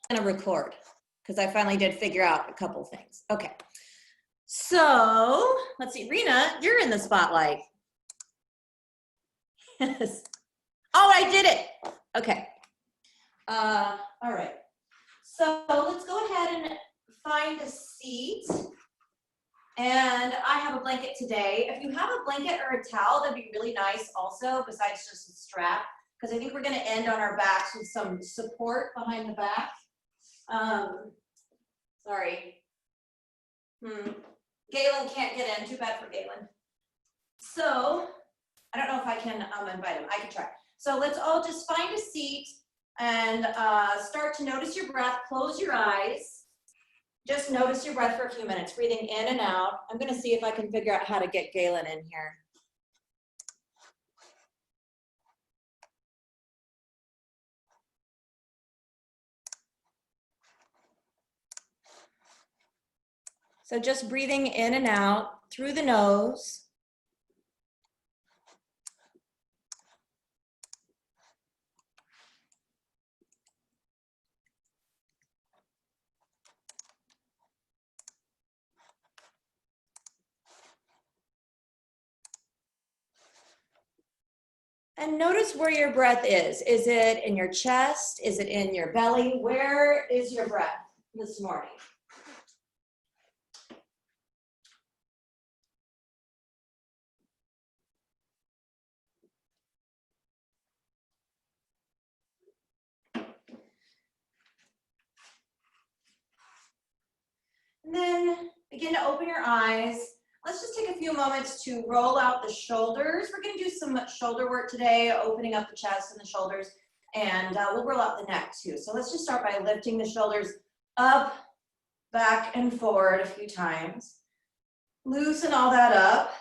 gonna record because I finally did figure out a couple things. Okay, so let's see, Rena, you're in the spotlight. Yes. Oh, I did it. Okay. All right. So let's go ahead and find a seat. And I have a blanket today. If you have a blanket or a towel, that'd be really nice also, besides just a strap, because I think we're gonna end on our backs with some support behind the back. Sorry. Galen can't get in, too bad for Galen. So, I don't know if I can invite him, I can try. So let's all just find a seat and start to notice your breath, close your eyes. Just notice your breath for a few minutes, breathing in and out. I'm gonna see if I can figure out how to get Galen in here. So just breathing in and out through the nose. And notice where your breath is. Is it in your chest? Is it in your belly? Where is your breath this morning? And then begin to open your eyes. Let's just take a few moments to roll out the shoulders. We're going to do some shoulder work today, opening up the chest and the shoulders, and we'll roll out the neck too. So let's just start by lifting the shoulders up, back, and forward a few times. Loosen all that up.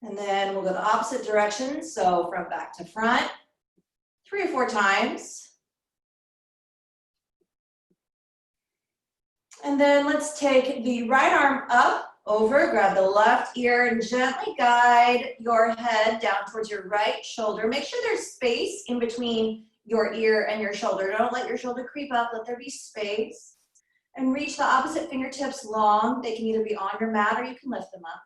And then we'll go the opposite direction, so from back to front, 3 or 4 times. And then let's take the right arm up, over, grab the left ear, and gently guide your head down towards your right shoulder. Make sure there's space in between your ear and your shoulder. Don't let your shoulder creep up, let there be space. And reach the opposite fingertips long. They can either be on your mat or you can lift them up.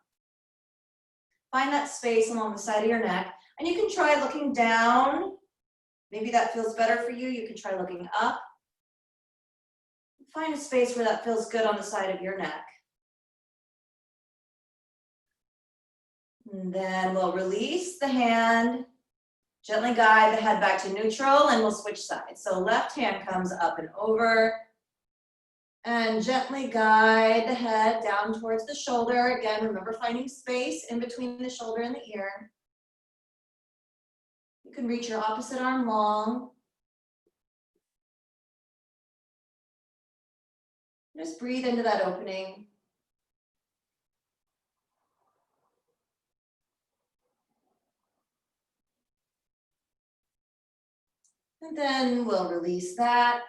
Find that space along the side of your neck. And you can try looking down. Maybe that feels better for you. You can try looking up. Find a space where that feels good on the side of your neck. And then we'll release the hand, gently guide the head back to neutral, and we'll switch sides. So left hand comes up and over, and gently guide the head down towards the shoulder. Again, remember finding space in between the shoulder and the ear. You can reach your opposite arm long. Just breathe into that opening. And then we'll release that.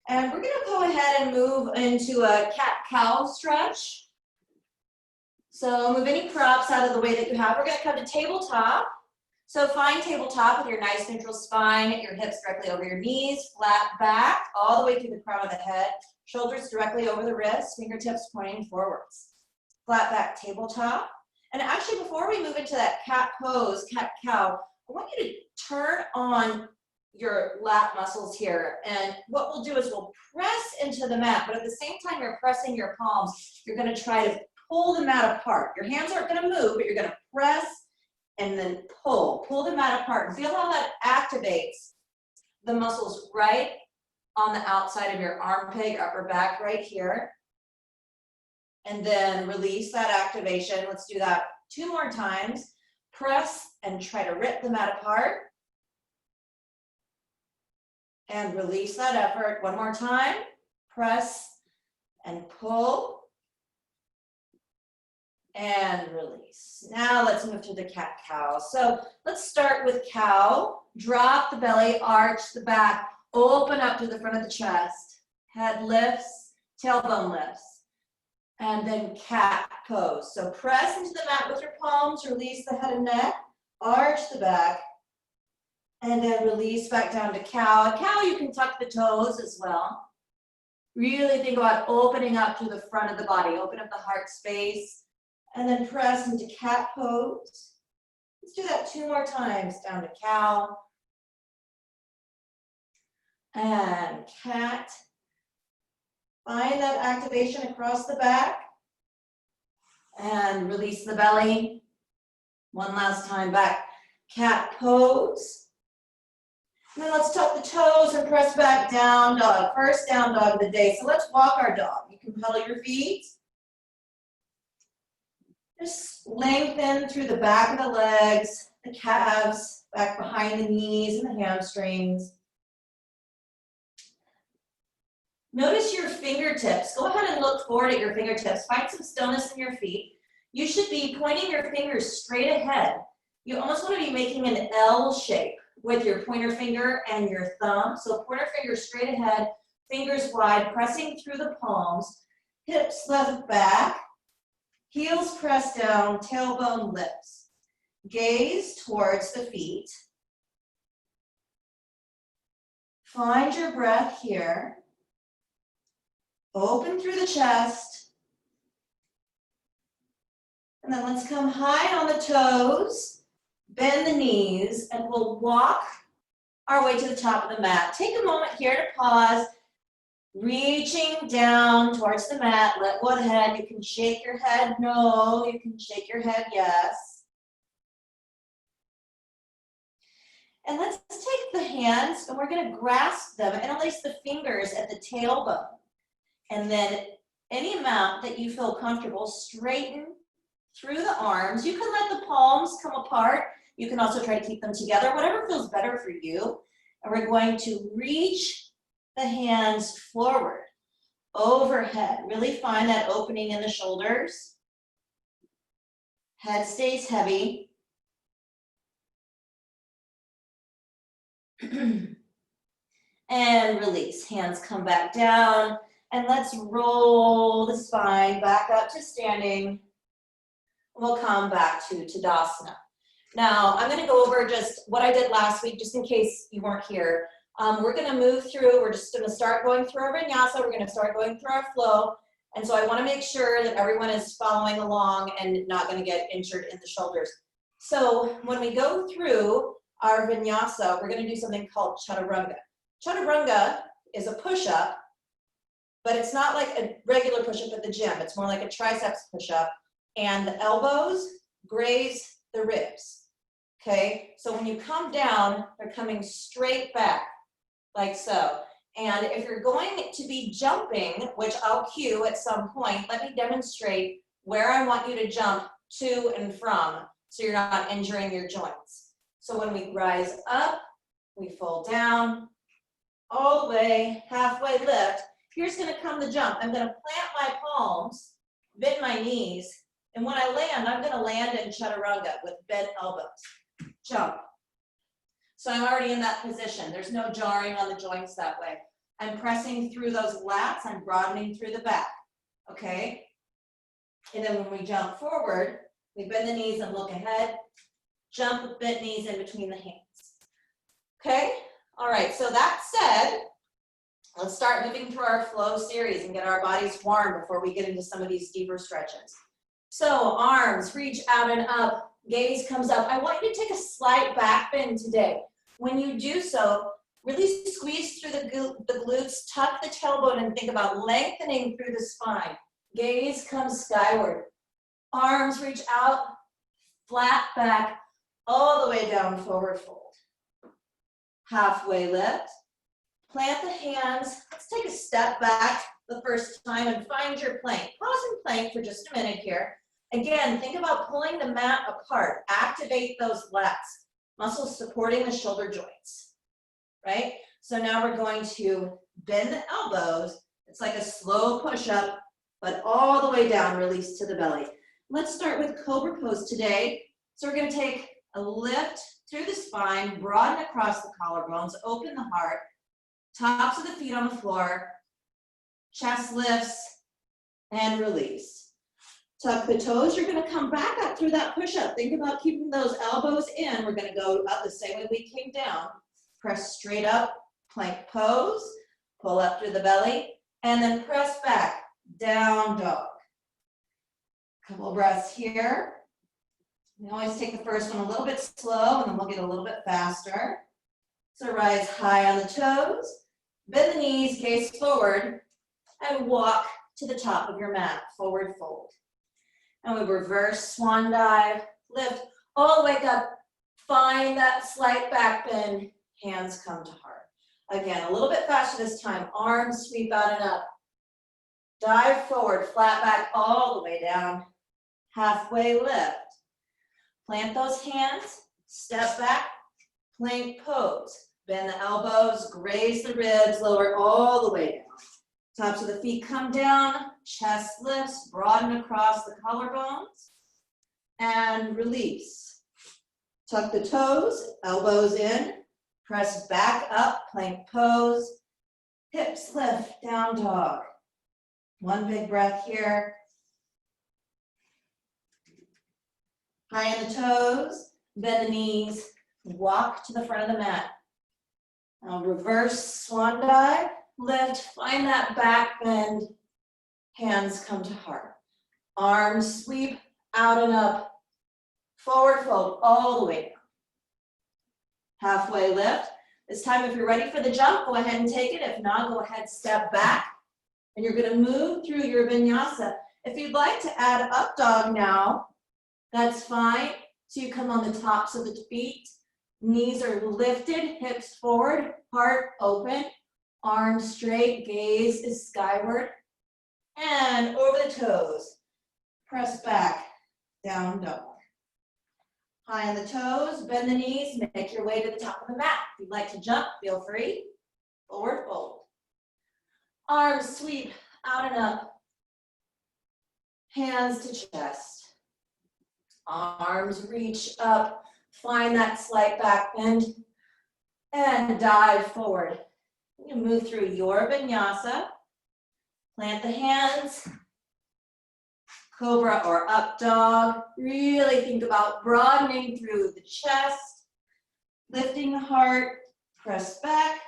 And we're gonna go ahead and move into a cat-cow stretch. So move any props out of the way that you have. We're gonna come to tabletop. So find tabletop with your nice neutral spine, your hips directly over your knees, flat back, all the way through the crown of the head. Shoulders directly over the wrists, fingertips pointing forwards. Flat back tabletop. And actually, before we move into that cat pose, cat-cow, I want you to turn on your lat muscles here. And what we'll do is we'll press into the mat, but at the same time you're pressing your palms, you're gonna try to pull the mat apart. Your hands aren't gonna move, but you're gonna press and then pull the mat apart. And feel how that activates the muscles right on the outside of your armpit, your upper back right here. And then release that activation. Let's do that 2 more times. Press and try to rip the mat apart. And release that effort. 1 more time. Press and pull. And release. Now let's move to the cat-cow. So let's start with cow. Drop the belly, arch the back. Open up to the front of the chest. Head lifts, tailbone lifts. And then cat pose. So press into the mat with your palms, release the head and neck, arch the back. And then release back down to cow. Cow, you can tuck the toes as well. Really think about opening up through the front of the body. Open up the heart space. And then press into cat pose. Let's do that 2 more times. Down to cow. And cat. Find that activation across the back. And release the belly. One last time back. Cat pose. And then let's tuck the toes and press back down dog. First down dog of the day. So let's walk our dog. You can pedal your feet. Just lengthen through the back of the legs, the calves, back behind the knees and the hamstrings. Notice your fingertips. Go ahead and look forward at your fingertips. Find some stillness in your feet. You should be pointing your fingers straight ahead. You almost want to be making an L shape with your pointer finger and your thumb. So pointer finger straight ahead, fingers wide, pressing through the palms, hips left back, heels pressed down, tailbone lifts. Gaze towards the feet. Find your breath here. Open through the chest. And then let's come high on the toes. Bend the knees, and we'll walk our way to the top of the mat. Take a moment here to pause, reaching down towards the mat. Let go ahead. You can shake your head no. You can shake your head yes. And let's take the hands, and we're going to grasp them and interlace the fingers at the tailbone. And then any amount that you feel comfortable, straighten through the arms. You can let the palms come apart. You can also try to keep them together, whatever feels better for you. And we're going to reach the hands forward, overhead. Really find that opening in the shoulders. Head stays heavy. And release. Hands come back down. And let's roll the spine back up to standing. We'll come back to Tadasana. Now, I'm going to go over just what I did last week, just in case you weren't here. We're going to move through. We're just going to start going through our vinyasa. We're going to start going through our flow. And so I want to make sure that everyone is following along and not going to get injured in the shoulders. So when we go through our vinyasa, we're going to do something called chaturanga. Chaturanga is a push-up, but it's not like a regular push-up at the gym. It's more like a triceps push-up. And the elbows graze the ribs, okay? So when you come down, they're coming straight back, like so. And if you're going to be jumping, which I'll cue at some point, let me demonstrate where I want you to jump to and from so you're not injuring your joints. So when we rise up, we fold down, all the way, halfway lift. Here's gonna come the jump. I'm gonna plant my palms, bend my knees, and when I land, I'm gonna land in chaturanga with bent elbows. Jump. So I'm already in that position. There's no jarring on the joints that way. I'm pressing through those lats. I'm broadening through the back, okay? And then when we jump forward, we bend the knees and look ahead. Jump with bent knees in between the hands. Okay? All right, so that said, let's start moving through our flow series and get our bodies warm before we get into some of these deeper stretches. So arms reach out and up, gaze comes up. I want you to take a slight back bend today. When you do so, really squeeze through the glutes, tuck the tailbone, and think about lengthening through the spine. Gaze comes skyward. Arms reach out, flat back, all the way down, forward fold. Halfway lift. Plant the hands. Let's take a step back the first time and find your plank. Pause and plank for just a minute here. Again, think about pulling the mat apart. Activate those lats, muscles supporting the shoulder joints, right? So now we're going to bend the elbows. It's like a slow push-up, but all the way down, release to the belly. Let's start with Cobra Pose today. So we're going to take a lift through the spine, broaden across the collarbones, open the heart, tops of the feet on the floor, chest lifts, and release. Tuck the toes. You're gonna come back up through that push-up. Think about keeping those elbows in. We're gonna go up the same way we came down. Press straight up, plank pose. Pull up through the belly, and then press back, down dog. Couple breaths here. We always take the first one a little bit slow, and then we'll get a little bit faster. So rise high on the toes, bend the knees, gaze forward, and walk to the top of your mat, forward fold. And we reverse swan dive, lift all the way up, find that slight back bend, hands come to heart. Again, a little bit faster this time, arms sweep out and up. Dive forward, flat back all the way down, halfway lift. Plant those hands, step back, plank pose. Bend the elbows, graze the ribs, lower all the way down. Tops of the feet come down, chest lifts, broaden across the collarbones, and release. Tuck the toes, elbows in, press back up, plank pose, hips lift, down dog. One big breath here. High in the toes, bend the knees, walk to the front of the mat. Now reverse swan dive, lift, find that back bend, hands come to heart. Arms sweep out and up, forward fold all the way down. Halfway lift. This time if you're ready for the jump, go ahead and take it. If not, go ahead, step back. And you're gonna move through your vinyasa. If you'd like to add up dog now, that's fine. So you come on the tops of the feet, knees are lifted, hips forward, heart open, arms straight, gaze is skyward. And over the toes, press back, down dog. High on the toes, bend the knees, make your way to the top of the mat. If you'd like to jump, feel free. Forward fold. Arms sweep out and up. Hands to chest. Arms reach up, find that slight back bend, and dive forward. You move through your vinyasa. Plant the hands. Cobra or up dog. Really think about broadening through the chest, lifting the heart, press back,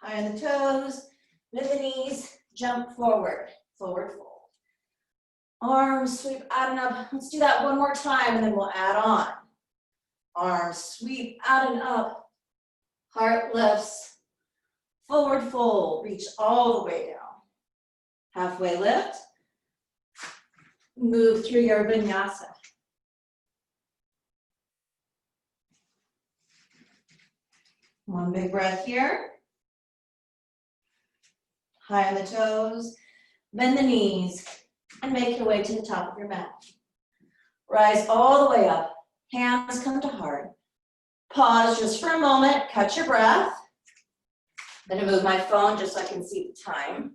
high on the toes, bend the knees, jump forward, forward fold. Arms sweep out and up. Let's do that one more time and then we'll add on. Arms sweep out and up, heart lifts, forward fold, reach all the way down. Halfway lift. Move through your vinyasa. One big breath here. High on the toes, bend the knees, and make your way to the top of your mat. Rise all the way up, hands come to heart. Pause just for a moment, catch your breath. I'm gonna move my phone just so I can see the time.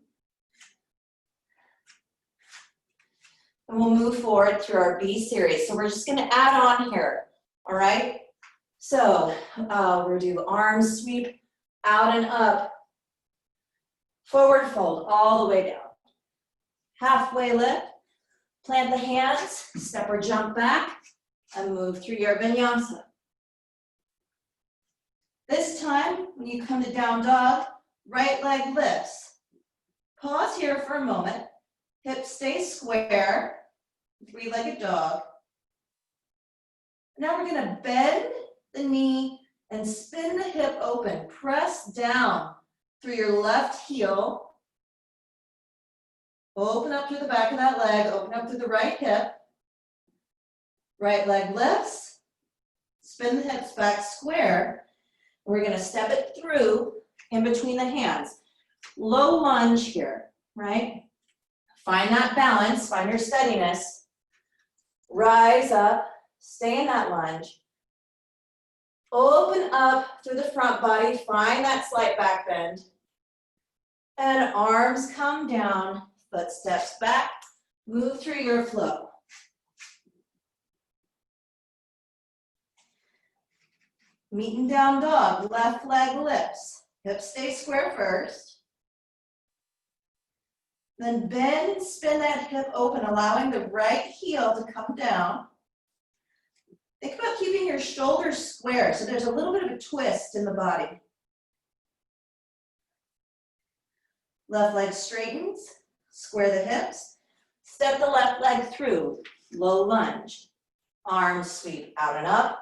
And we'll move forward through our B series. So we're just gonna add on here, all right? So we'll do arms sweep out and up, forward fold all the way down. Halfway lift, plant the hands, step or jump back, and move through your vinyasa. This time, when you come to down dog, right leg lifts. Pause here for a moment. Hips stay square, three-legged dog. Now we're gonna bend the knee and spin the hip open. Press down through your left heel. Open up through the back of that leg, open up through the right hip. Right leg lifts, spin the hips back square. We're gonna step it through in between the hands. Low lunge here, right? Find that balance, find your steadiness. Rise up, stay in that lunge. Open up through the front body, find that slight back bend. And arms come down, foot steps back, move through your flow. Meeting down dog, left leg lifts. Hips stay square first. Then bend and spin that hip open, allowing the right heel to come down. Think about keeping your shoulders square, so there's a little bit of a twist in the body. Left leg straightens, square the hips. Step the left leg through, low lunge. Arms sweep out and up.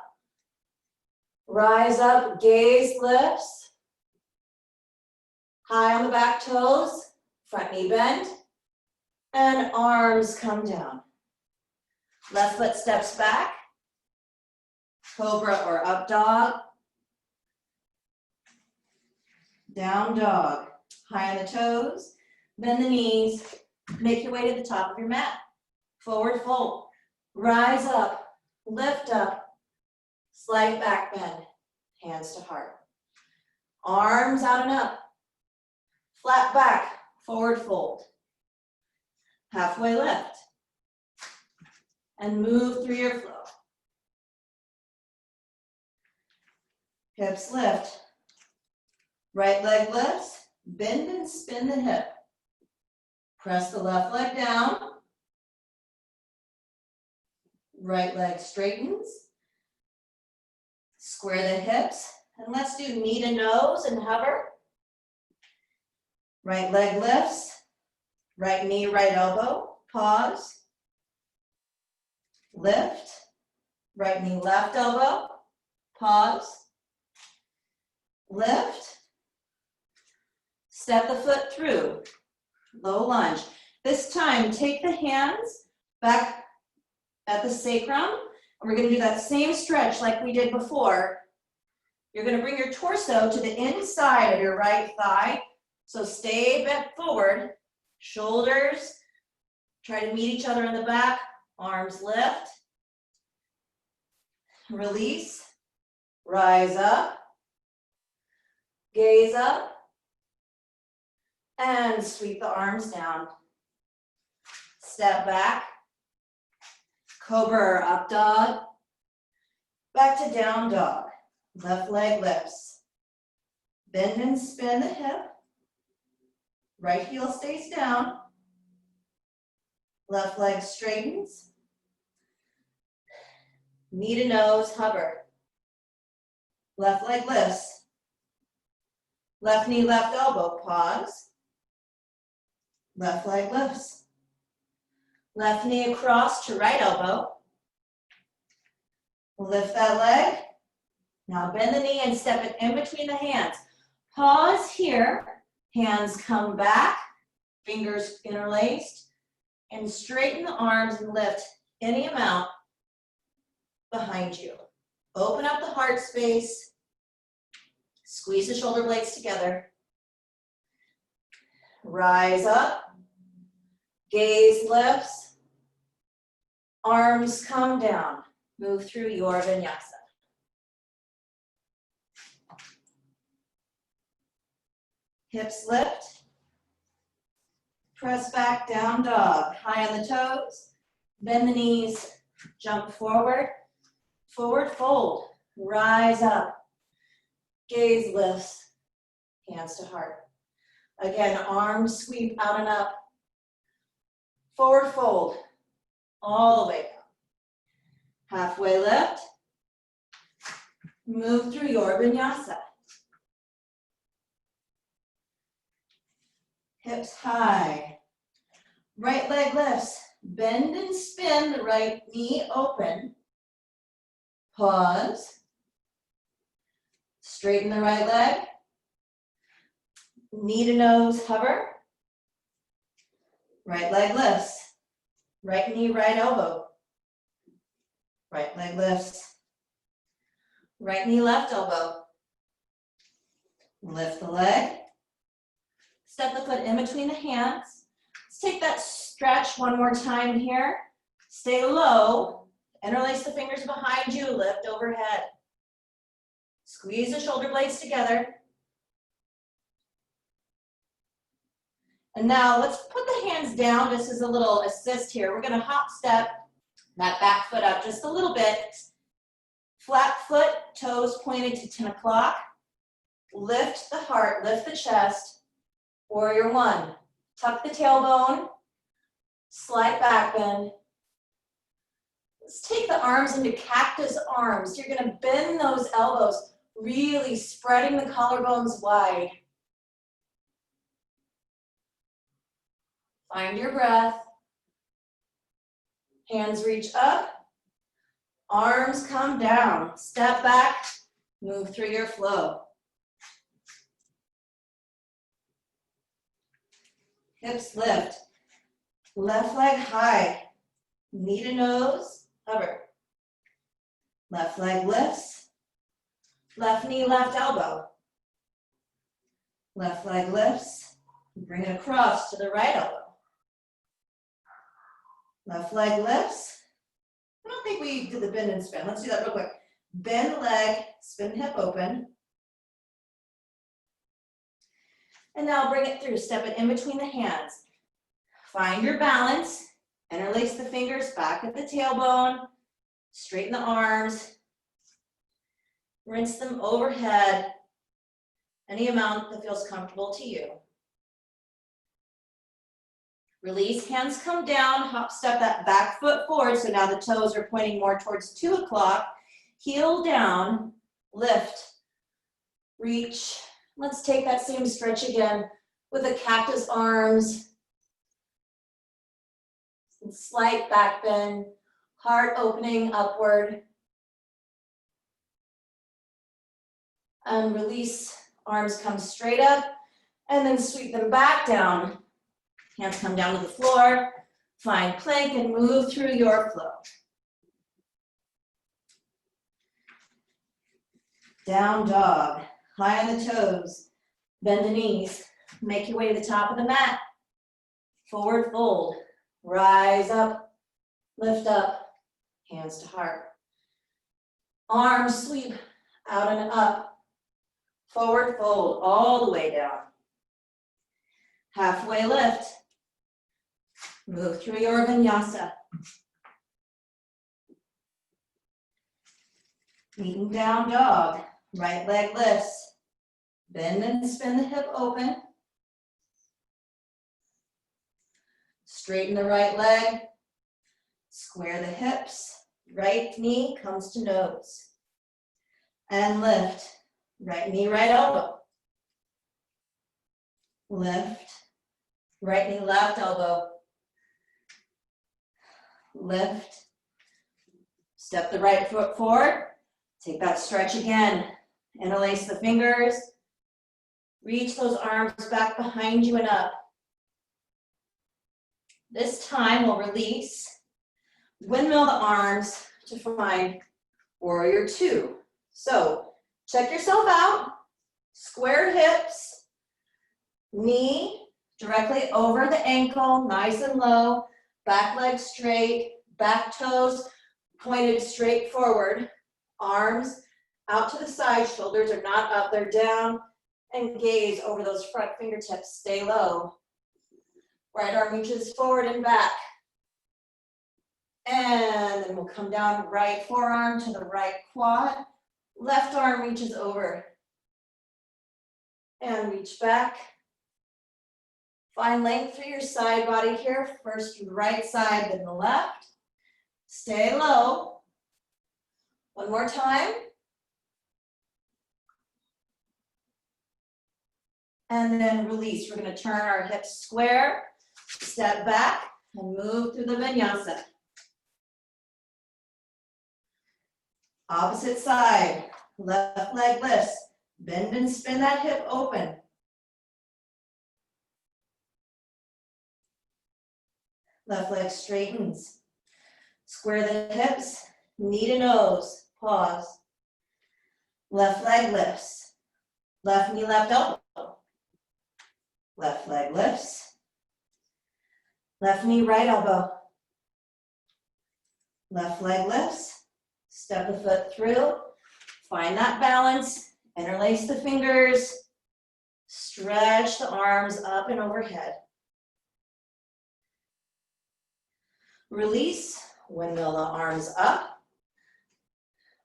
Rise up, gaze lifts. High on the back toes, front knee bend, and arms come down. Left foot steps back, cobra or up dog. Down dog, high on the toes, bend the knees, make your way to the top of your mat. Forward fold, rise up, lift up, slight back bend, hands to heart. Arms out and up, flat back, forward fold. Halfway lift, and move through your flow. Hips lift, right leg lifts, bend and spin the hip. Press the left leg down, right leg straightens, square the hips, and let's do knee to nose and hover. Right leg lifts, right knee, right elbow, pause, lift, right knee, left elbow, pause, lift, step the foot through, low lunge. This time, take the hands back at the sacrum, and we're gonna do that same stretch like we did before. You're gonna bring your torso to the inside of your right thigh, so stay bent forward, shoulders, try to meet each other in the back, arms lift, release, rise up, gaze up, and sweep the arms down. Step back, cobra or up dog, back to down dog. Left leg lifts, bend and spin the hip, right heel stays down, left leg straightens, knee to nose, hover, left leg lifts, left knee, left elbow, pause, left leg lifts, left knee across to right elbow, lift that leg, now bend the knee and step it in between the hands. Pause here, hands come back, fingers interlaced, and straighten the arms and lift any amount behind you. Open up the heart space, squeeze the shoulder blades together, rise up, gaze lifts, arms come down, move through your vinyasa. Hips lift, press back, down dog, high on the toes, bend the knees, jump forward, forward fold, rise up, gaze lifts, hands to heart. Again, arms sweep out and up, forward fold, all the way down. Halfway lift, move through your vinyasa. Hips high, right leg lifts, bend and spin the right knee open, pause, straighten the right leg, knee to nose, hover, right leg lifts, right knee, right elbow, right leg lifts, right knee, left elbow, lift the leg, step the foot in between the hands. Let's take that stretch one more time here. Stay low, interlace the fingers behind you, lift overhead. Squeeze the shoulder blades together. And now let's put the hands down. This is a little assist here. We're gonna hop step that back foot up just a little bit. Flat foot, toes pointed to 10 o'clock. Lift the heart, lift the chest. Warrior one, Tuck the tailbone, slight back bend. Let's take the arms into cactus arms. You're gonna bend those elbows, really spreading the collarbones wide. Find your breath. Hands reach up, arms come down. Step back, move through your flow. Hips lift, left leg high, knee to nose, hover. Left leg lifts, left knee, left elbow. Left leg lifts, bring it across to the right elbow. Left leg lifts. I don't think we did the bend and spin. Let's do that real quick. Bend leg, spin hip open. And now bring it through, step it in between the hands. Find your balance, interlace the fingers back at the tailbone, straighten the arms, rinse them overhead, any amount that feels comfortable to you. Release, hands come down, hop step that back foot forward, so now the toes are pointing more towards 2 o'clock. Heel down, lift, reach. Let's take that same stretch again with the cactus arms. Slight back bend, heart opening upward. And release, arms come straight up, and then sweep them back down. Hands come down to the floor, find plank and move through your flow. Down dog, high on the toes, bend the knees, make your way to the top of the mat. Forward fold, rise up, lift up, hands to heart. Arms sweep out and up, forward fold all the way down. Halfway lift. Move through your vinyasa. Eating down dog. Right leg lifts. Bend and spin the hip open. Straighten the right leg. Square the hips. Right knee comes to nose. And lift. Right knee, right elbow. Lift. Right knee, left elbow. Lift, step the right foot forward, take that stretch again, interlace the fingers, reach those arms back behind you and up. This time we'll release, windmill the arms to find warrior 2. So check yourself out, square hips, knee directly over the ankle, nice and low. Back leg straight, back toes pointed straight forward, arms out to the side, shoulders are not up, they're down, and gaze over those front fingertips, stay low. Right arm reaches forward and back. And then we'll come down, right forearm to the right quad, left arm reaches over. And reach back. Find length through your side body here. First from the right side, then the left. Stay low. One more time. And then release. We're going to turn our hips square, step back, and move through the vinyasa. Opposite side. Left leg lifts. Bend and spin that hip open. Left leg straightens. Square the hips, knee to nose, pause. Left leg lifts. Left knee, left elbow. Left leg lifts. Left knee, right elbow. Left leg lifts. Step the foot through. Find that balance. Interlace the fingers. Stretch the arms up and overhead. Release, windmill the arms up.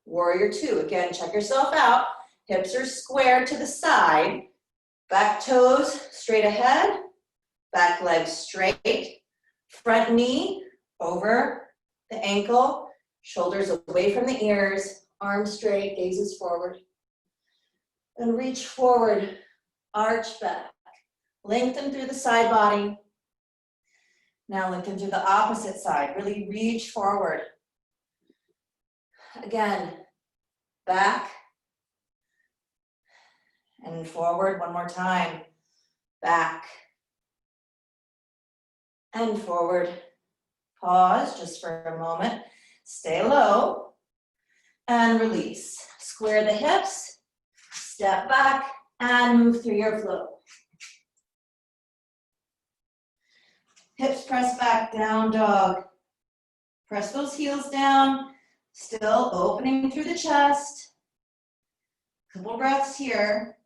Warrior 2, again, check yourself out. Hips are square to the side. Back toes straight ahead. Back leg straight. Front knee over the ankle. Shoulders away from the ears. Arms straight, gazes forward. And reach forward, arch back. Lengthen through the side body. Now lengthen through the opposite side. Really reach forward. Again, back and forward one more time. Back and forward. Pause just for a moment. Stay low and release. Square the hips, step back and move through your flow. Hips press back, down dog. Press those heels down, still opening through the chest. Couple breaths here.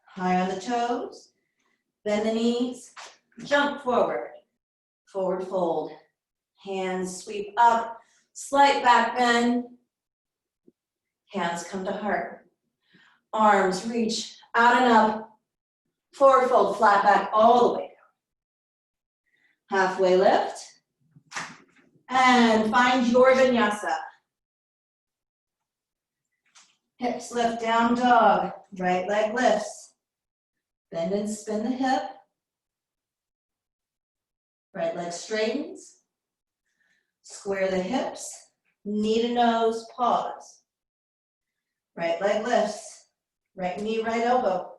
High on the toes, bend the knees, jump forward, forward fold. Hands sweep up, slight back bend. Hands come to heart. Arms reach out and up. Forward fold, flat back all the way down. Halfway lift. And find your vinyasa. Hips lift, down dog. Right leg lifts. Bend and spin the hip. Right leg straightens. Square the hips. Knee to nose, pause. Right leg lifts. Right knee, right elbow.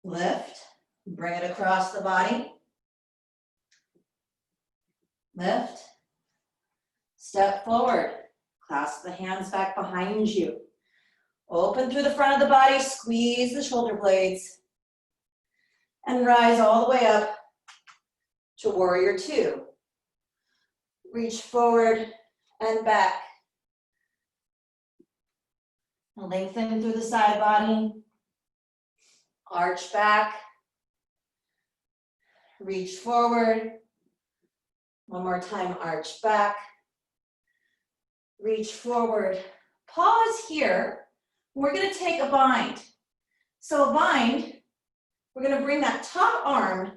Lift, bring it across the body. Lift, step forward, clasp the hands back behind you. Open through the front of the body, squeeze the shoulder blades, and rise all the way up to warrior two. Reach forward and back. Lengthen through the side body. Arch back, reach forward. One more time, arch back, reach forward. Pause here. We're gonna take a bind. So a bind, we're gonna bring that top arm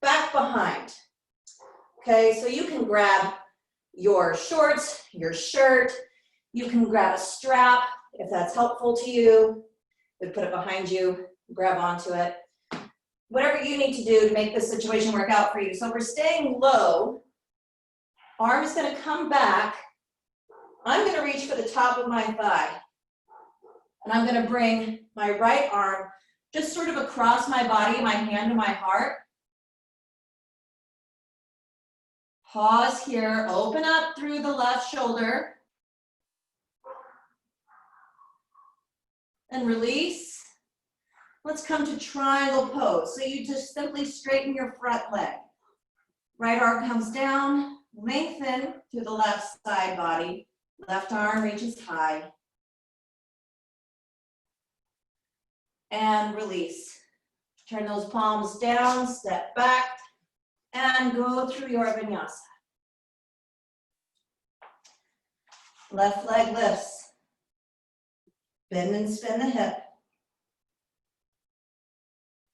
back behind. Okay, so you can grab your shorts, your shirt, you can grab a strap if that's helpful to you. You put it behind you. Grab onto it. Whatever you need to do to make this situation work out for you. So we're staying low. Arm is going to come back. I'm going to reach for the top of my thigh. And I'm going to bring my right arm just sort of across my body, my hand to my heart. Pause here. Open up through the left shoulder. And release. Let's come to triangle pose. So you just simply straighten your front leg. Right arm comes down, lengthen through the left side body. Left arm reaches high. And release. Turn those palms down, step back, and go through your vinyasa. Left leg lifts. Bend and spin the hip.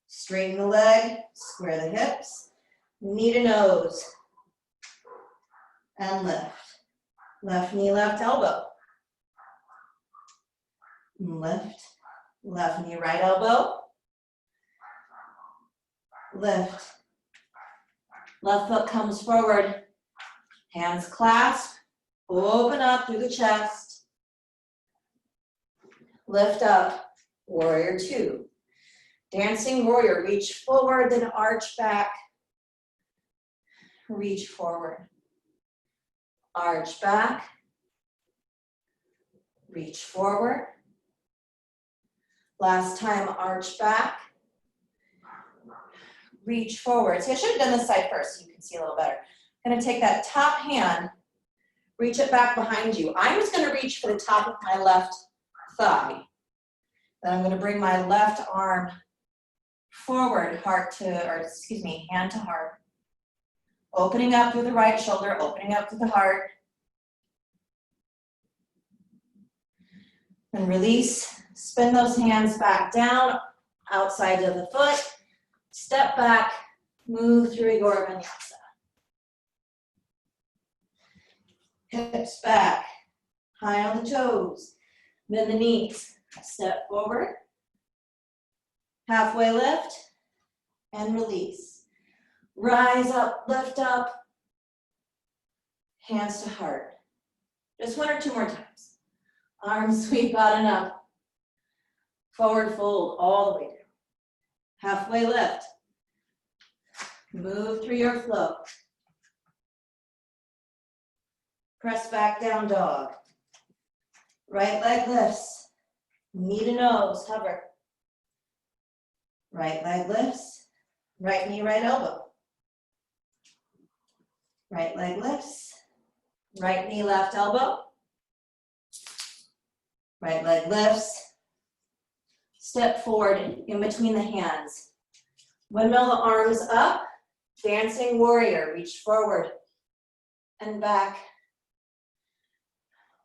Straighten the leg, square the hips, knee to nose, and lift. Left knee, left elbow. Lift, left knee, right elbow. Lift. Left foot comes forward, hands clasp, open up through the chest. Lift up, warrior two. Dancing warrior, reach forward, then arch back. Reach forward. Arch back. Reach forward. Last time, arch back. Reach forward. See, I should have done this side first so you can see a little better. I'm gonna take that top hand, reach it back behind you. I'm just gonna reach for the top of my left thigh. Then I'm gonna bring my left arm forward, hand to heart. Opening up through the right shoulder, opening up through the heart. And release, Spin those hands back down, outside of the foot. Step back, move through your vinyasa. Hips back, high on the toes. Bend the knees, step forward. Halfway lift and release. Rise up, lift up. Hands to heart. Just one or two more times. Arms sweep out and up. Forward fold all the way down. Halfway lift. Move through your flow. Press back down dog. Right leg lifts. Knee to nose, hover. Right leg lifts. Right knee, right elbow. Right leg lifts. Right knee, left elbow. Right leg lifts. Step forward in between the hands. Windmill the arms up. Dancing warrior. Reach forward and back.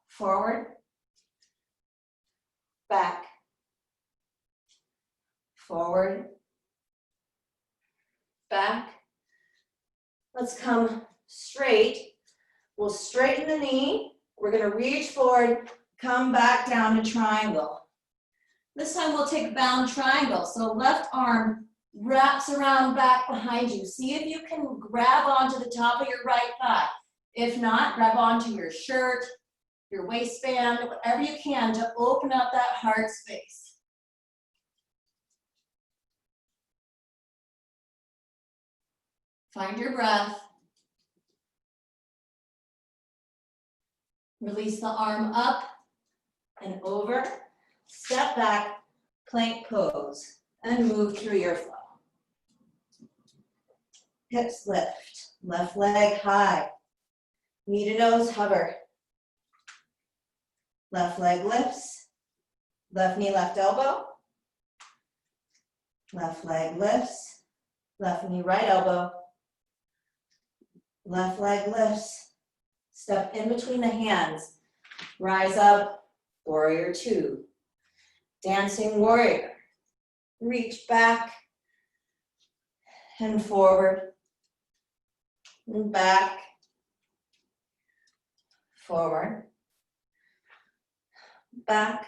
Forward. Back. Forward. Back. Let's come straight. We'll straighten the knee. We're going to reach forward, come back down to triangle. This time we'll take bound triangle. So left arm wraps around back behind you. See if you can grab onto the top of your right thigh. If not, grab onto your shirt, your waistband, whatever you can to open up that heart space. Find your breath. Release the arm up and over. Step back, plank pose, and move through your flow. Hips lift, left leg high. Knee to nose, hover. Left leg lifts, left knee, left elbow. Left leg lifts, left knee, right elbow. Left leg lifts. Step in between the hands. Rise up, warrior two. Dancing warrior. Reach back and forward and back, forward, back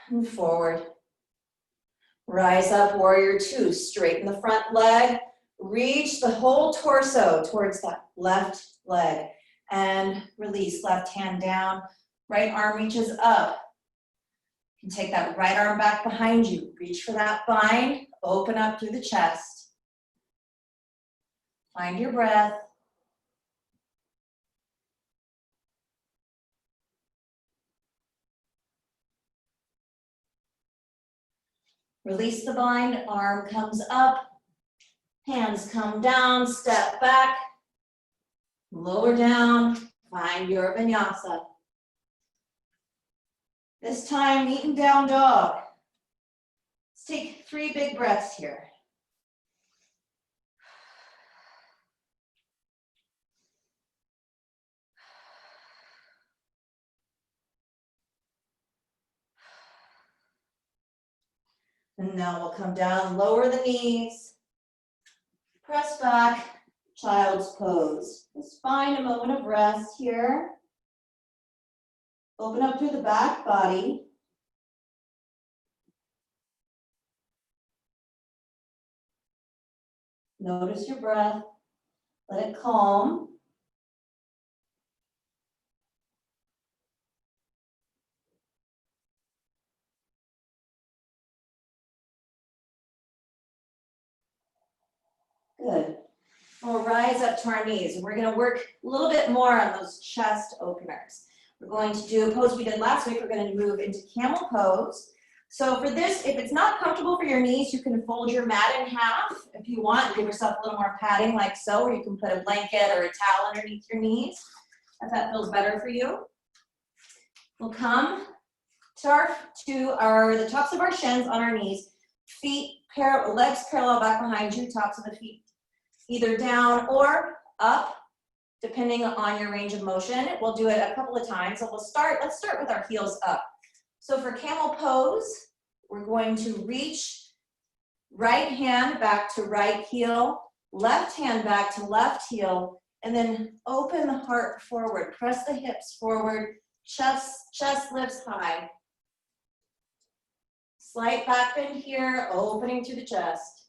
and forward. Rise up, warrior two. Straighten the front leg. Reach the whole torso towards that left leg and release. Left hand down, right arm reaches up. You can take that right arm back behind you. Reach for that bind, open up through the chest. Find your breath. Release the bind, arm comes up. Hands come down, step back, lower down, find your vinyasa. This time, eating down dog. Let's take 3 big breaths here. And now we'll come down, lower the knees. Press back, child's pose. Just find a moment of rest here. Open up through the back body. Notice your breath. Let it calm. Good. We'll rise up to our knees, and we're going to work a little bit more on those chest openers. We're going to do a pose we did last week. We're going to move into camel pose. So for this, if it's not comfortable for your knees, you can fold your mat in half. If you want, give yourself a little more padding like so, or you can put a blanket or a towel underneath your knees, if that feels better for you. We'll come to the tops of our shins on our knees, legs parallel back behind you, tops of the feet either down or up, depending on your range of motion. We'll do it a couple of times. So let's start with our heels up. So for camel pose, we're going to reach right hand back to right heel, left hand back to left heel, and then open the heart forward. Press the hips forward, chest lifts high. Slight back bend here, opening through the chest.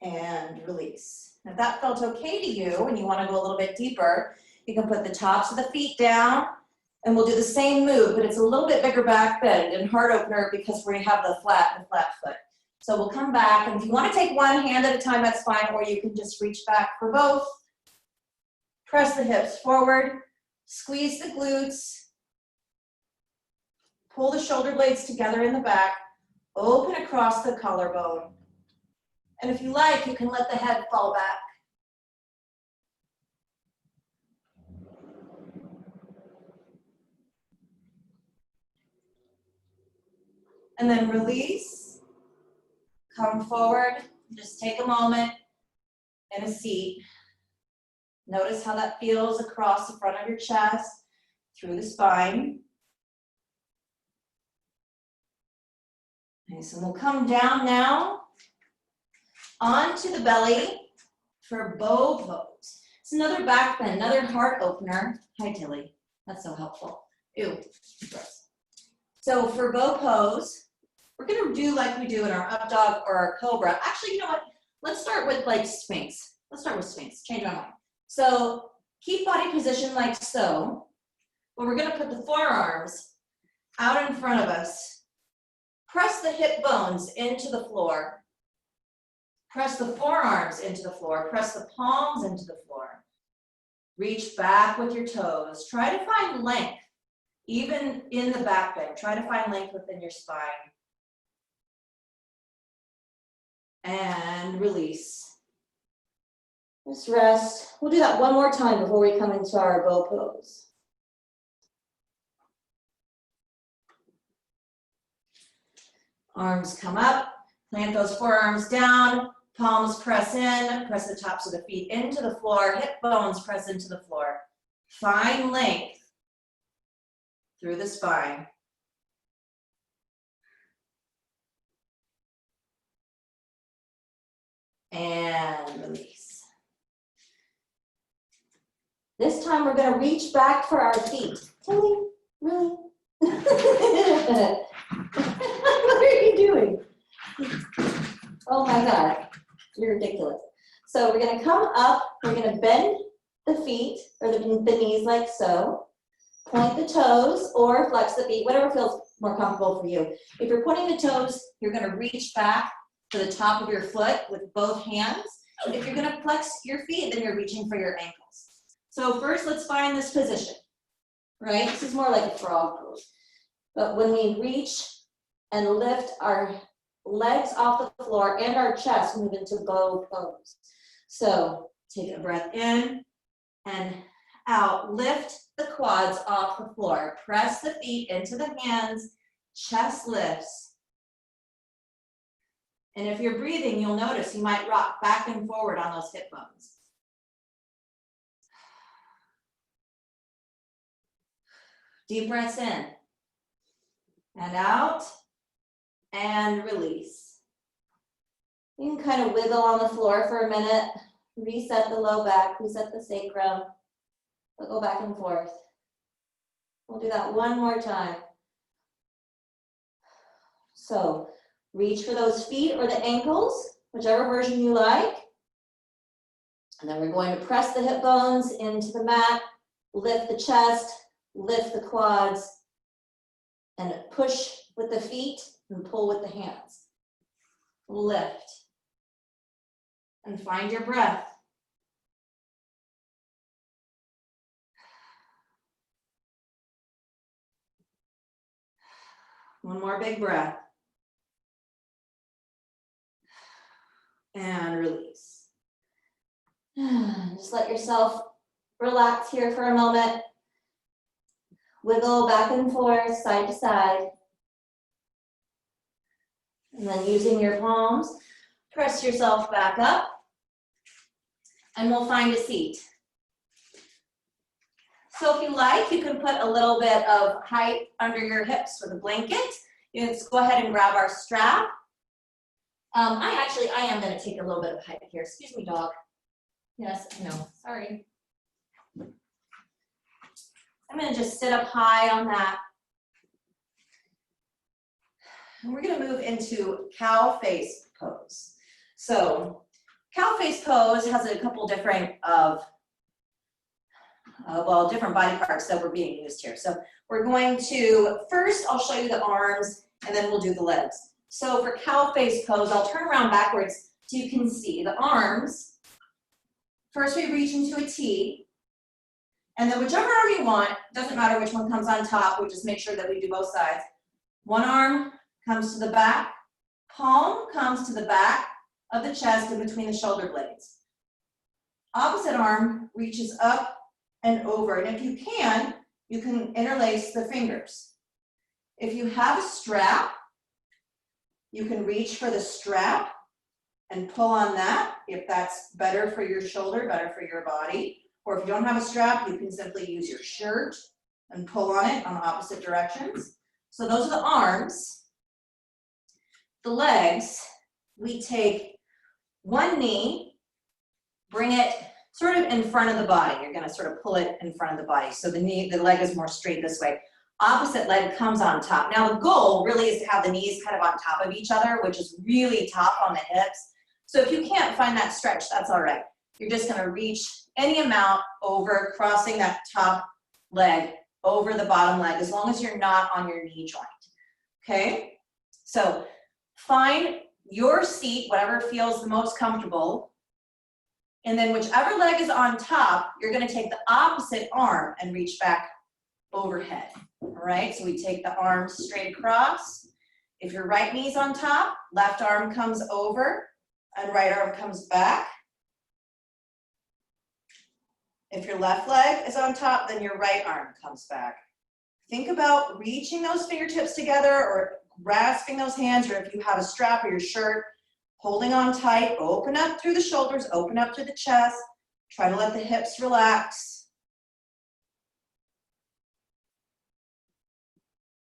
And release. If that felt okay to you and you want to go a little bit deeper, you can put the tops of the feet down and we'll do the same move, but it's a little bit bigger back bend and heart opener because we have the flat foot. So we'll come back, and if you want to take one hand at a time, that's fine, or you can just reach back for both. Press the hips forward, squeeze the glutes, pull the shoulder blades together in the back, open across the collarbone. And if you like, you can let the head fall back. And then release, come forward, just take a moment in a seat. Notice how that feels across the front of your chest, through the spine. Okay, so we'll come down now onto the belly for bow pose. It's another back bend, another heart opener. Hi, Tilly. That's so helpful. Ew, gross. So for bow pose, we're gonna do like we do in our up dog or our cobra. Actually, you know what? Let's start with like Sphinx. Let's start with Sphinx, change my mind. So keep body position like so, but we're gonna put the forearms out in front of us. Press the hip bones into the floor. Press the forearms into the floor. Press the palms into the floor. Reach back with your toes. Try to find length, even in the back bend. Try to find length within your spine. And release. Just rest. We'll do that one more time before we come into our bow pose. Arms come up, plant those forearms down, palms press in, press the tops of the feet into the floor, hip bones press into the floor. Find length through the spine. And release. This time we're going to reach back for our feet. Tilly, really? What are you doing? Oh my God, you're ridiculous. So we're going to come up, we're going to bend the feet or the knees like so. Point the toes or flex the feet, whatever feels more comfortable for you. If you're pointing the toes, you're going to reach back to the top of your foot with both hands. If you're going to flex your feet, then you're reaching for your ankles. So first, let's find this position, right? This is more like a frog pose. But when we reach and lift our legs off the floor and our chest, move into bow pose. So take a breath in and out. Lift the quads off the floor. Press the feet into the hands. Chest lifts. And if you're breathing, you'll notice you might rock back and forward on those hip bones. Deep breaths in and out and release. You can kind of wiggle on the floor for a minute, reset the low back, reset the sacrum, but go back and forth. We'll do that one more time. So reach for those feet or the ankles, whichever version you like. And then we're going to press the hip bones into the mat, lift the chest, lift the quads, and push with the feet and pull with the hands. Lift. And find your breath. One more big breath. And release. Just let yourself relax here for a moment. Wiggle back and forth, side to side. And then using your palms, press yourself back up. and we'll find a seat. So if you like, you can put a little bit of height under your hips with a blanket. You can just go ahead and grab our strap. I am gonna take a little bit of height here. Excuse me, dog. Yes, I know, sorry. I'm gonna just sit up high on that. And we're gonna move into cow face pose. So cow face pose has a couple different different body parts that were being used here. So we're going to, first I'll show you the arms and then we'll do the legs. So for cow face pose, I'll turn around backwards so you can see the arms. First we reach into a T, and then whichever arm you want, doesn't matter which one comes on top, we just make sure that we do both sides. One arm comes to the back, palm comes to the back of the chest in between the shoulder blades. Opposite arm reaches up and over, and if you can interlace the fingers. If you have a strap, you can reach for the strap and pull on that if that's better for your shoulder, better for your body. Or if you don't have a strap, you can simply use your shirt and pull on it on opposite directions. So those are the arms. The legs, we take one knee, bring it sort of in front of the body. You're gonna sort of pull it in front of the body. So the leg is more straight this way. Opposite leg comes on top. Now the goal really is to have the knees kind of on top of each other, which is really tough on the hips. So if you can't find that stretch, that's all right. You're just gonna reach any amount over, crossing that top leg over the bottom leg, as long as you're not on your knee joint, okay? So find your seat, whatever feels the most comfortable, and then whichever leg is on top, you're gonna take the opposite arm and reach back overhead, all right? So we take the arms straight across. If your right knee's on top, left arm comes over and right arm comes back. If your left leg is on top, then your right arm comes back. Think about reaching those fingertips together or grasping those hands, or if you have a strap or your shirt, holding on tight, open up through the shoulders, open up to the chest, try to let the hips relax.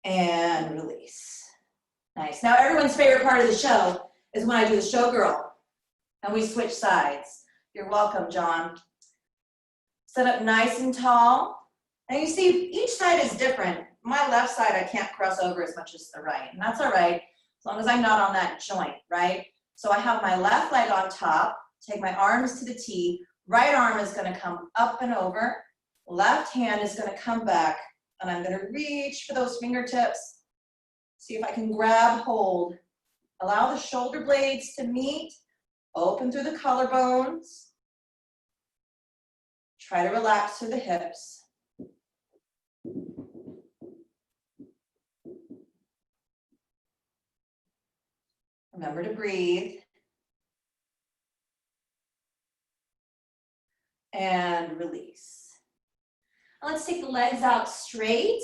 And release. Nice. Now everyone's favorite part of the show is when I do the showgirl and we switch sides. You're welcome, John. Sit up nice and tall. And you see, each side is different. My left side, I can't cross over as much as the right, and that's all right, as long as I'm not on that joint, right? So I have my left leg on top, take my arms to the T, right arm is gonna come up and over, left hand is gonna come back, and I'm gonna reach for those fingertips. See if I can grab hold. Allow the shoulder blades to meet, open through the collarbones. Try to relax through the hips. Remember to breathe. And release. Now let's take the legs out straight.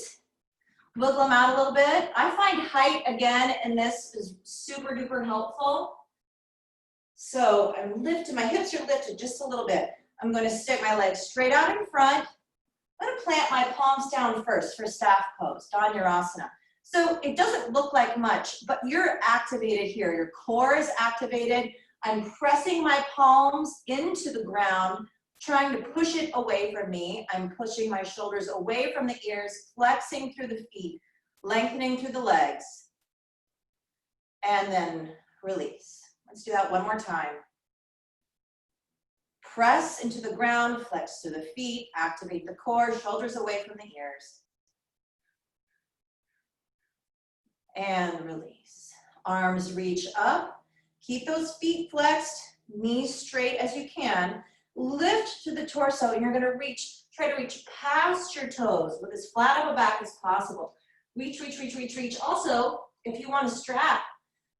Wiggle them out a little bit. I find height again in this is super duper helpful. So I'm lifting, my hips are lifted just a little bit. I'm going to stick my legs straight out in front. I'm going to plant my palms down first for staff pose, Dhanurasana. So it doesn't look like much, but you're activated here. Your core is activated. I'm pressing my palms into the ground, trying to push it away from me. I'm pushing my shoulders away from the ears, flexing through the feet, lengthening through the legs, and then release. Let's do that one more time. Press into the ground, flex through the feet, activate the core, shoulders away from the ears. And release. Arms reach up. Keep those feet flexed, knees straight as you can. Lift to the torso, and you're gonna reach, try to reach past your toes with as flat of a back as possible. Reach, reach, reach, reach, reach. Also, if you want a strap,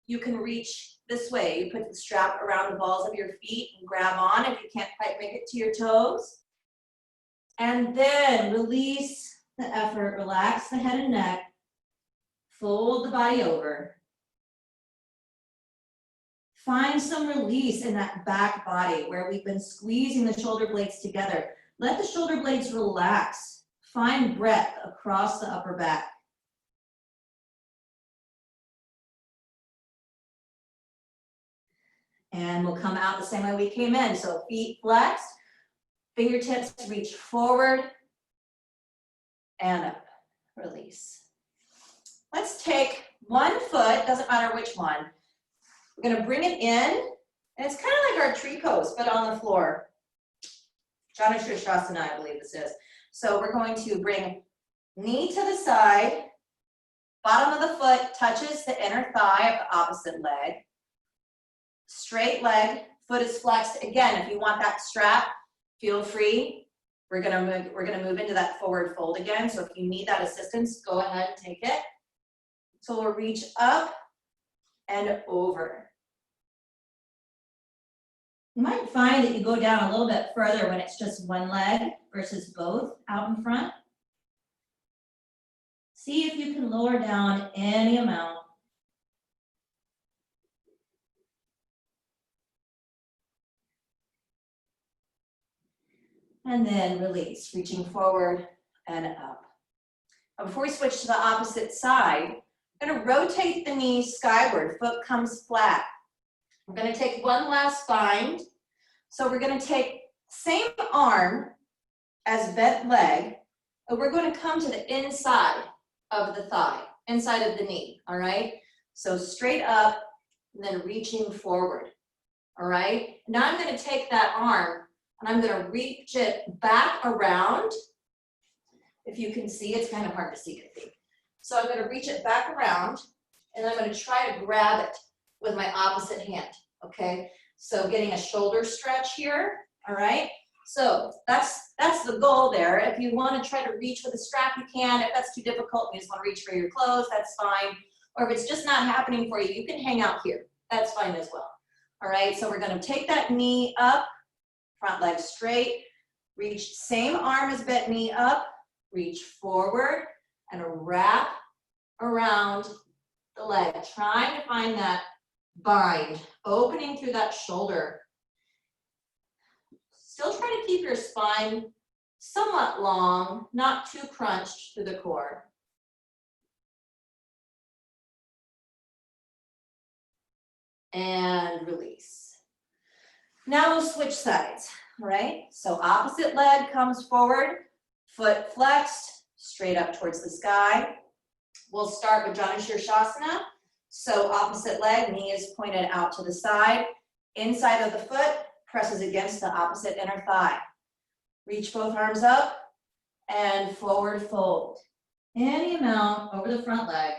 you can reach this way. You put the strap around the balls of your feet and grab on if you can't quite make it to your toes. And then release the effort, relax the head and neck, fold the body over. Find some release in that back body where we've been squeezing the shoulder blades together. Let the shoulder blades relax. Find breath across the upper back. And we'll come out the same way we came in. So feet flexed, fingertips reach forward and up, release. Let's take one foot, doesn't matter which one. We're gonna bring it in, and it's kind of like our tree pose, but on the floor. Janu Sirsasana, I believe this is. So we're going to bring knee to the side, bottom of the foot touches the inner thigh of the opposite leg. Straight leg, foot is flexed. Again, if you want that strap, feel free. We're gonna move into that forward fold again. So if you need that assistance, go ahead and take it. So we'll reach up and over. You might find that you go down a little bit further when it's just one leg versus both out in front. See if you can lower down any amount. And then release, reaching forward and up. Now before we switch to the opposite side, I'm gonna rotate the knee skyward, foot comes flat. We're gonna take one last bind. So we're gonna take same arm as bent leg, and we're gonna come to the inside of the thigh, inside of the knee, all right? So straight up, and then reaching forward, all right? Now I'm gonna take that arm, and I'm gonna reach it back around. If you can see, it's kind of hard to see, I think. So I'm gonna reach it back around, and I'm gonna try to grab it with my opposite hand, okay? So getting a shoulder stretch here, all right? So that's the goal there. If you wanna try to reach with a strap, you can. If that's too difficult, you just wanna reach for your clothes, that's fine. Or if it's just not happening for you, you can hang out here. That's fine as well. All right, so we're gonna take that knee up, front leg straight, reach same arm as bent knee up, reach forward and wrap around the leg, trying to find that bind, opening through that shoulder. Still try to keep your spine somewhat long, not too crunched through the core. And release. Now we'll switch sides, all right? So opposite leg comes forward, foot flexed, straight up towards the sky. We'll start with Janu Sirsasana. So opposite leg, knee is pointed out to the side. Inside of the foot presses against the opposite inner thigh. Reach both arms up and forward fold. Any amount over the front leg.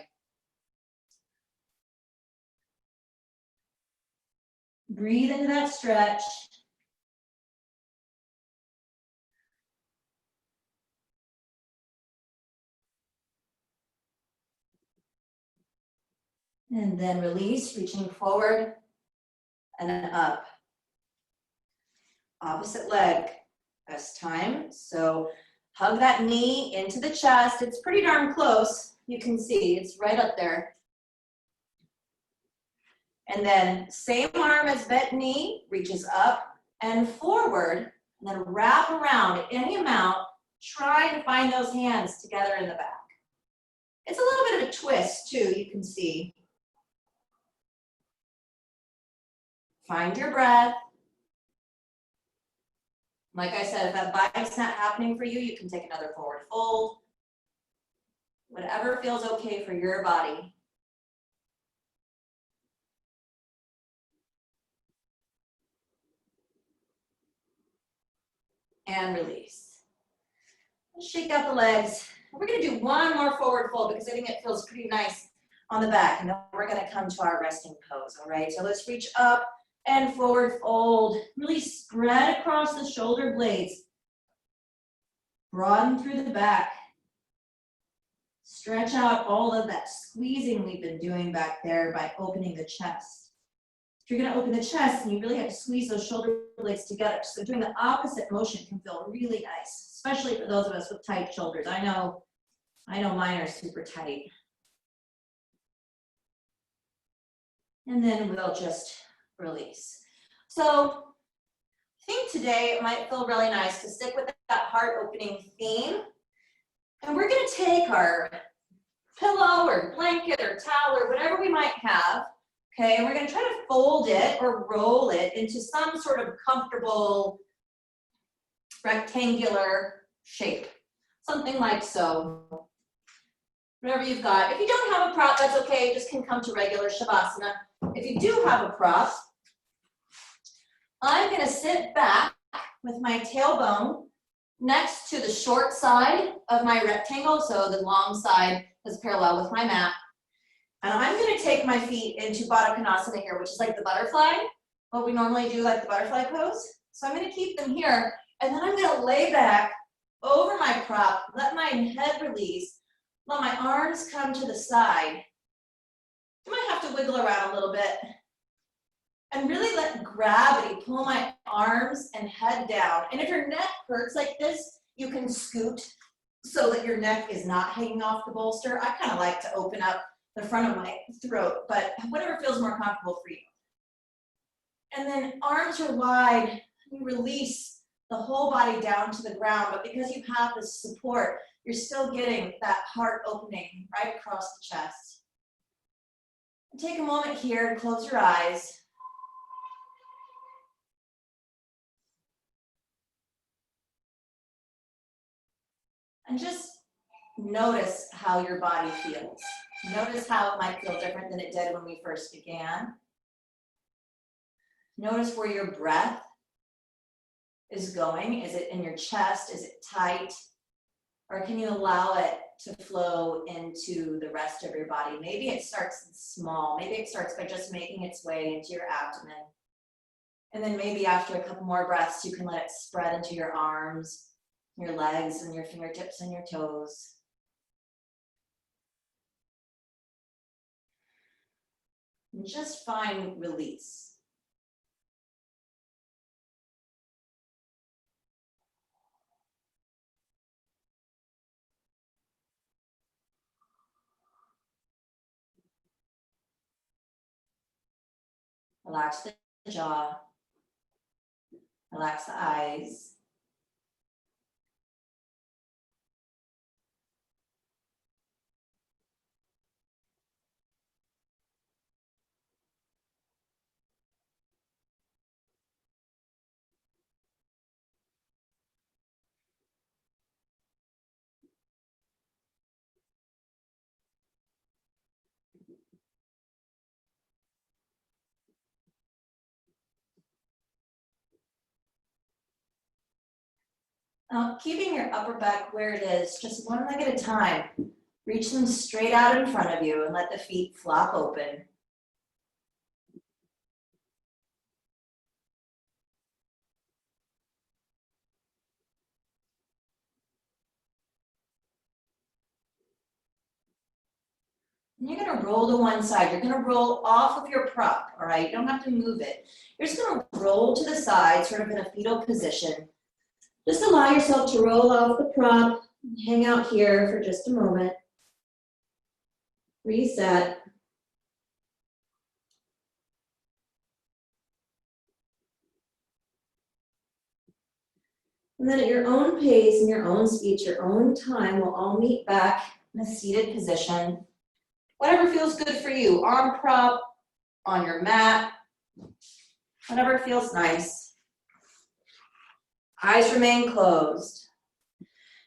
Breathe into that stretch. And then release, reaching forward and up. Opposite leg this time. So hug that knee into the chest. It's pretty darn close. You can see it's right up there. And then same arm as bent knee, reaches up and forward, and then wrap around any amount, trying to find those hands together in the back. It's a little bit of a twist too, you can see. Find your breath. Like I said, if that bite's not happening for you, you can take another forward fold. Whatever feels okay for your body. And release. Shake out the legs. We're gonna do one more forward fold because I think it feels pretty nice on the back. And then we're gonna come to our resting pose, all right? So let's reach up and forward fold. Really spread across the shoulder blades. Broaden through the back. Stretch out all of that squeezing we've been doing back there by opening the chest. If you're gonna open the chest, and you really have to squeeze those shoulder blades together. So doing the opposite motion can feel really nice, especially for those of us with tight shoulders. I know mine are super tight. And then we'll just release. So I think today it might feel really nice to stick with that heart opening theme. And we're gonna take our pillow or blanket or towel or whatever we might have, okay, and we're gonna try to fold it or roll it into some sort of comfortable rectangular shape. Something like so. Whatever you've got. If you don't have a prop, that's okay, you just can come to regular Shavasana. If you do have a prop, I'm gonna sit back with my tailbone next to the short side of my rectangle, so the long side is parallel with my mat. And I'm gonna take my feet into Baddha Konasana here, which is like the butterfly, what we normally do, like the butterfly pose. So I'm gonna keep them here, and then I'm gonna lay back over my prop, let my head release, let my arms come to the side. You might have to wiggle around a little bit. And really let gravity pull my arms and head down. And if your neck hurts like this, you can scoot so that your neck is not hanging off the bolster. I kind of like to open up the front of my throat, but whatever feels more comfortable for you. And then arms are wide, you release the whole body down to the ground, but because you have this support, you're still getting that heart opening right across the chest. And take a moment here to close your eyes. And just notice how your body feels. Notice how it might feel different than it did when we first began. Notice where your breath is going. Is it in your chest? Is it tight? Or can you allow it to flow into the rest of your body? Maybe it starts small. Maybe it starts by just making its way into your abdomen. And then maybe after a couple more breaths, you can let it spread into your arms, your legs, and your fingertips and your toes. And just find release. Relax the jaw. Relax the eyes. Now, keeping your upper back where it is, just one leg at a time. Reach them straight out in front of you and let the feet flop open. And you're gonna roll to one side. You're gonna roll off of your prop, all right? You don't have to move it. You're just gonna roll to the side, sort of in a fetal position. Just allow yourself to roll off the prop, hang out here for just a moment. Reset. And then at your own pace and your own speed, your own time, we'll all meet back in a seated position. Whatever feels good for you, arm prop, on your mat, whatever feels nice. Eyes remain closed.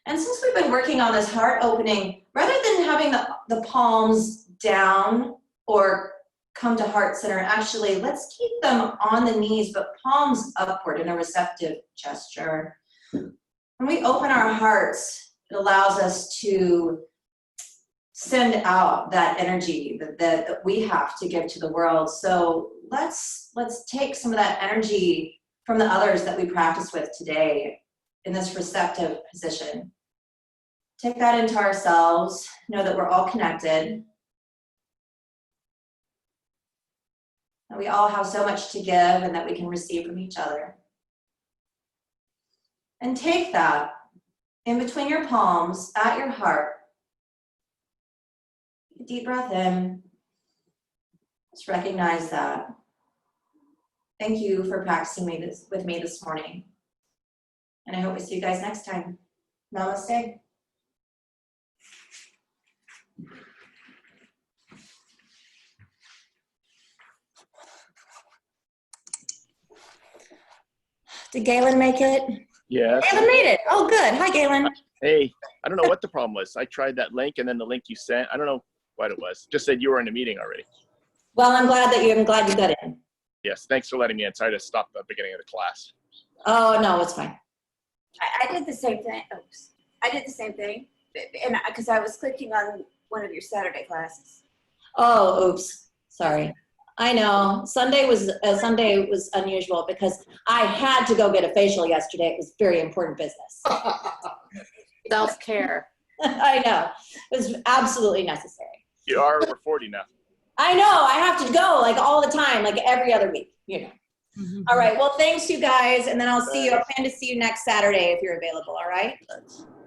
And since we've been working on this heart opening, rather than having the palms down or come to heart center, actually, let's keep them on the knees, but palms upward in a receptive gesture. When we open our hearts, it allows us to send out that energy that we have to give to the world. So let's take some of that energy from the others that we practice with today in this receptive position. Take that into ourselves, know that we're all connected. That we all have so much to give and that we can receive from each other. And take that in between your palms at your heart. Deep breath in. Just recognize that. Thank you for practicing with me this morning. And I hope we see you guys next time. Namaste. Did Galen make it? Yes. Galen made it. Oh, good. Hi, Galen. Hey, I don't know what the problem was. I tried that link and then the link you sent, I don't know what it was. Just said you were in a meeting already. Well, I'm glad you got in. Yes, thanks for letting me in. Sorry to stop the beginning of the class. Oh, no, it's fine. I did the same thing. Oops. I did the same thing, and because I was clicking on one of your Saturday classes. Oh, oops. Sorry. I know. Sunday was unusual because I had to go get a facial yesterday. It was very important business. Self-care. I know. It was absolutely necessary. You are over 40 now. I know. I have to go like all the time, like every other week, you know. Mm-hmm. All right. Well, thanks you guys. And then I'll see you. I plan to see you next Saturday if you're available. All right.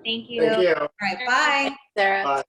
Thank you. Thank you. All right. Bye. Sarah. Bye.